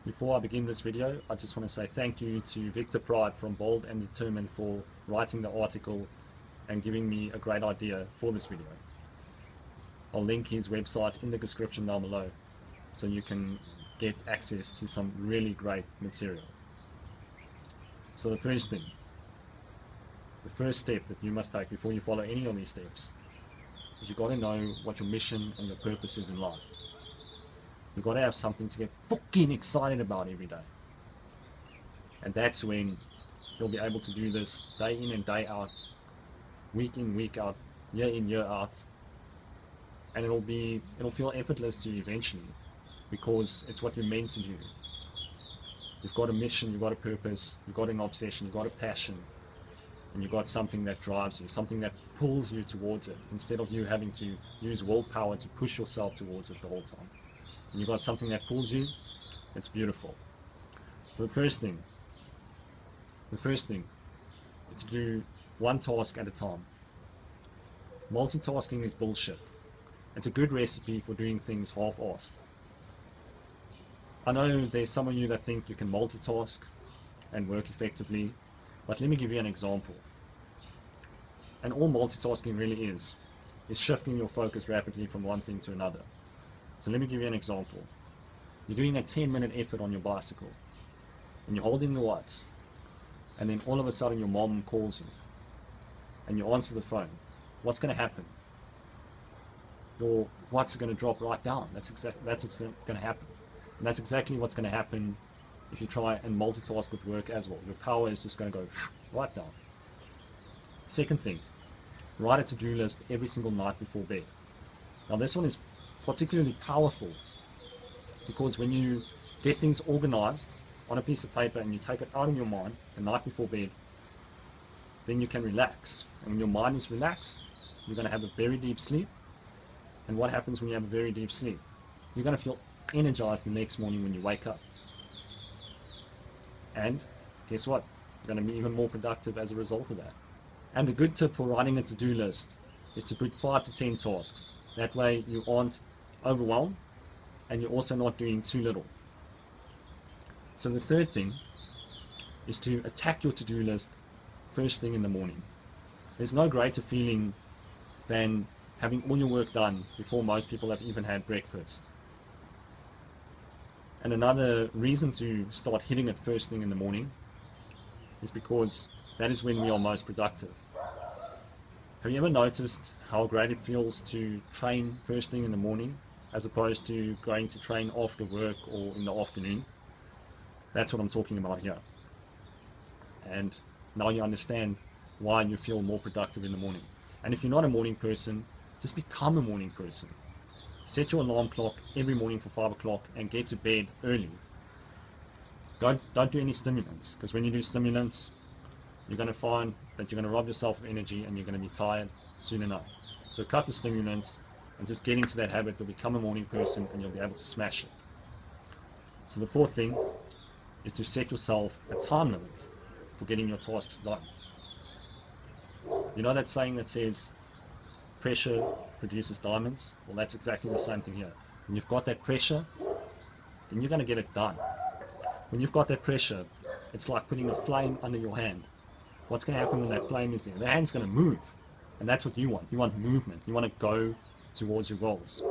Before I begin this video, I just want to say thank you to Victor Pride from Bold and Determined for writing the article and giving me a great idea for this video. I'll link his website in the description down below so you can get access to some really great material. So the first thing, the first step that you must take before you follow any of these steps is you've got to know what your mission and your purpose is in life. You've got to have something to get fucking excited about every day. And that's when you'll be able to do this day in and day out, week in, week out, year in, year out. And it'll feel effortless to you eventually because it's what you're meant to do. You've got a mission, you've got a purpose, you've got an obsession, you've got a passion, and you've got something that drives you, something that pulls you towards it instead of you having to use willpower to push yourself towards it the whole time. And you've got something that pulls you, it's beautiful. So the first thing is to do one task at a time. Multitasking is bullshit. It's a good recipe for doing things half-assed. I know there's some of you that think you can multitask and work effectively, but let me give you an example. And all multitasking really is shifting your focus rapidly from one thing to another. So let me give you an example. You're doing a 10-minute effort on your bicycle, and you're holding the watts, and then all of a sudden your mom calls you, and you answer the phone. What's going to happen? Your watts are going to drop right down. That's what's going to happen. And that's exactly what's going to happen if you try and multitask with work as well. Your power is just going to go right down. Second thing, write a to-do list every single night before bed. Now this one is particularly powerful because when you get things organized on a piece of paper and you take it out of your mind the night before bed, then you can relax. And when your mind is relaxed, you're going to have a very deep sleep. And what happens when you have a very deep sleep? You're going to feel energized the next morning when you wake up. And guess what? You're going to be even more productive as a result of that. And a good tip for writing a to-do list is to put 5 to 10 tasks. That way you aren't overwhelmed and you're also not doing too little. So the third thing is to attack your to-do list first thing in the morning. There's no greater feeling than having all your work done before most people have even had breakfast. And another reason to start hitting it first thing in the morning is because that is when we are most productive. Have you ever noticed how great it feels to train first thing in the morning as opposed to going to train after work or in the afternoon? That's what I'm talking about here. And now you understand why you feel more productive in the morning. And if you're not a morning person, just become a morning person. Set your alarm clock every morning for 5 o'clock and get to bed early. Don't do any stimulants, because when you do stimulants, you're going to find that you're going to rob yourself of energy and you're going to be tired soon enough. So cut the stimulants and just get into that habit. You'll become a morning person and you'll be able to smash it. So the fourth thing is to set yourself a time limit for getting your tasks done. You know that saying that says pressure produces diamonds? Well, that's exactly the same thing here. When you've got that pressure, then you're going to get it done. When you've got that pressure, it's like putting a flame under your hand. What's going to happen when that flame is there? The hand's going to move. And that's what you want. You want movement. You want to go towards your goals.